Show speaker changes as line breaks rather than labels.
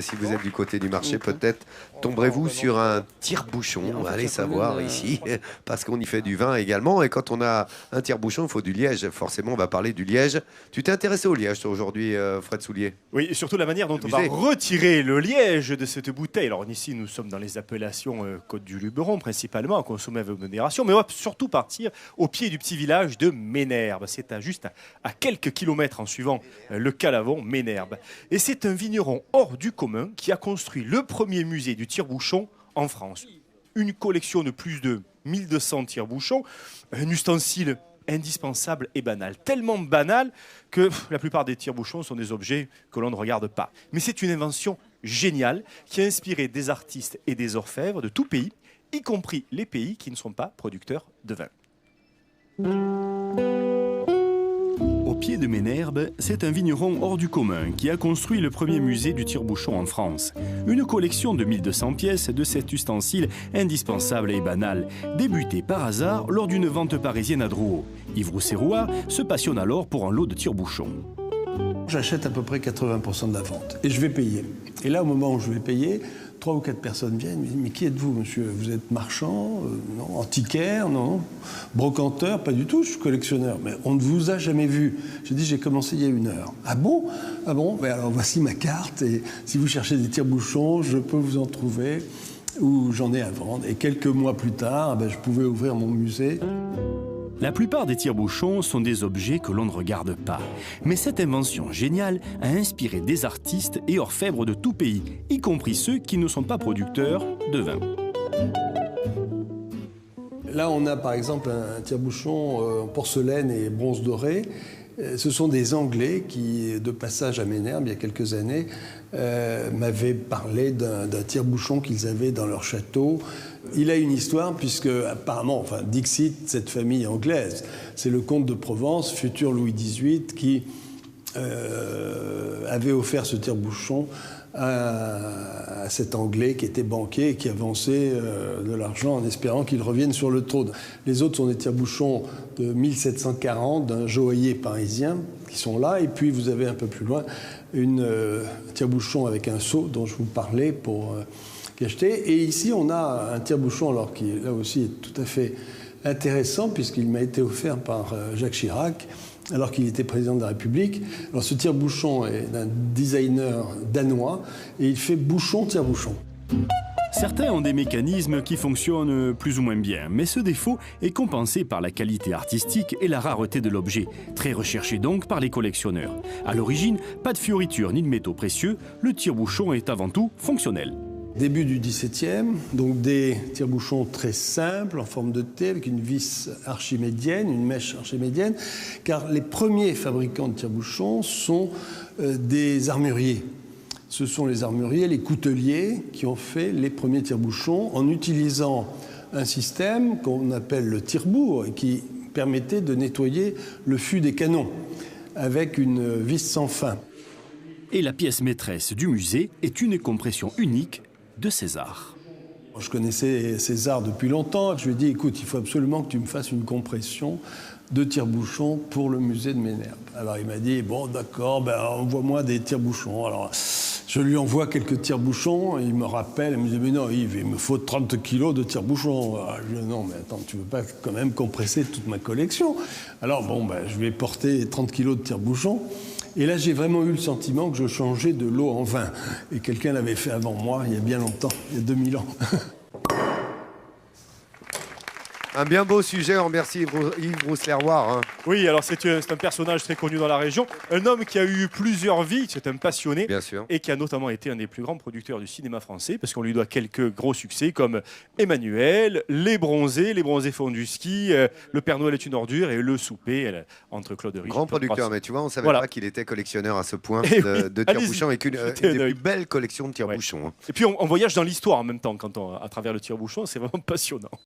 Si vous êtes du côté du marché, peut-être tomberez-vous sur un tire-bouchon. Allez savoir ici, parce qu'on y fait du vin également. Et quand on a un tire-bouchon, il faut du liège. Forcément, on va parler du liège. Tu t'es intéressé au liège, toi, aujourd'hui, Fred Soulier?
Oui, et surtout la manière dont on va
Musée.
retirer le liège de cette bouteille. Alors ici, nous sommes dans les appellations Côte du Luberon, principalement, à consommer avec modération. Mais on va surtout partir au pied du petit village de Ménherbe. C'est juste à quelques kilomètres en suivant le Calavon, Ménherbe. Et c'est un vigneron hors du commun qui a construit le premier musée du tire-bouchon en France. Une collection de plus de 1200 tire-bouchons, un ustensile indispensable et banal. Tellement banal que la plupart des tire-bouchons sont des objets que l'on ne regarde pas. Mais c'est une invention géniale qui a inspiré des artistes et des orfèvres de tout pays, y compris les pays qui ne sont pas producteurs de vin. Au pied de Ménherbe, c'est un vigneron hors du commun qui a construit le premier musée du tire-bouchon en France. Une collection de 1200 pièces de cet ustensile indispensable et banal, débuté par hasard lors d'une vente parisienne à Drouot. Yves Rousserois se passionne alors pour un lot de tire-bouchons.
J'achète à peu près 80% de la vente et je vais payer. Et là, au moment où je vais payer, 3 ou 4 personnes viennent et me disent « Mais qui êtes-vous, monsieur? Vous êtes marchand? Non. Antiquaire? Non. Brocanteur? Pas du tout, je suis collectionneur. Mais on ne vous a jamais vu. » J'ai dit « J'ai commencé il y a 1 heure. » « Ah bon? Ah bon? Ben alors voici ma carte et si vous cherchez des tire-bouchons, je peux vous en trouver ou j'en ai à vendre. » Et quelques mois plus tard, ben, je pouvais ouvrir mon musée.
La plupart des tire-bouchons sont des objets que l'on ne regarde pas. Mais cette invention géniale a inspiré des artistes et orfèvres de tout pays, y compris ceux qui ne sont pas producteurs de vin.
Là, on a par exemple un tire-bouchon en porcelaine et bronze doré. Ce sont des Anglais qui, de passage à Ménherbe, il y a quelques années, m'avaient parlé d'un tire-bouchon qu'ils avaient dans leur château. Il a une histoire puisque, apparemment, enfin, Dixit, cette famille anglaise, c'est le comte de Provence, futur Louis XVIII, qui avait offert ce tire-bouchon à cet Anglais qui était banquier et qui avançait de l'argent en espérant qu'il revienne sur le trône. Les autres sont des tire-bouchons de 1740 d'un joaillier parisien qui sont là. Et puis vous avez un peu plus loin un tire-bouchon avec un seau dont je vous parlais pour acheter. Et ici on a un tire-bouchon alors qui là aussi est tout à fait intéressant puisqu'il m'a été offert par Jacques Chirac alors qu'il était président de la République. Alors ce tire-bouchon est d'un designer danois et il fait bouchon tire-bouchon.
Certains ont des mécanismes qui fonctionnent plus ou moins bien, mais ce défaut est compensé par la qualité artistique et la rareté de l'objet, très recherché donc par les collectionneurs. À l'origine, pas de fioritures ni de métaux précieux, le tire-bouchon est avant tout fonctionnel.
Début du XVIIe, donc des tire-bouchons très simples, en forme de T, avec une vis archimédienne, une mèche archimédienne, car les premiers fabricants de tire-bouchons sont des armuriers. Ce sont les armuriers, les couteliers, qui ont fait les premiers tire-bouchons en utilisant un système qu'on appelle le tire-bourre, et qui permettait de nettoyer le fût des canons, avec une vis sans fin.
Et la pièce maîtresse du musée est une compression unique de César.
Je connaissais César depuis longtemps. Je lui ai dit, écoute, il faut absolument que tu me fasses une compression de tire-bouchons pour le musée de Ménherbe. Alors il m'a dit, bon d'accord, ben, envoie-moi des tire-bouchons. Alors je lui envoie quelques tire-bouchons, il me rappelle, il me dit, mais non Yves, il me faut 30 kilos de tire-bouchons. Je dis, non mais attends, tu ne veux pas quand même compresser toute ma collection? Alors bon, ben, je vais porter 30 kilos de tire-bouchons. Et là, j'ai vraiment eu le sentiment que je changeais de l'eau en vin. Et quelqu'un l'avait fait avant moi, il y a bien longtemps, il y a 2000 ans.
Un bien beau sujet, on remercie Yves Rousserois.
Oui, alors c'est un personnage très connu dans la région, un homme qui a eu plusieurs vies, c'est un passionné,
Bien sûr.
et qui a notamment été un des plus grands producteurs du cinéma français, parce qu'on lui doit quelques gros succès comme Emmanuel, Les Bronzés font du ski, Le Père Noël est une ordure et Le Souper entre Claude Rich.
Grand producteur, mais tu vois, on ne savait
Voilà.
pas qu'il était collectionneur à ce point
Eh
de tire-bouchons, avec une des plus belles collections de tire-bouchons.
Et puis on voyage dans l'histoire en même temps, à travers le tire-bouchon, c'est vraiment passionnant.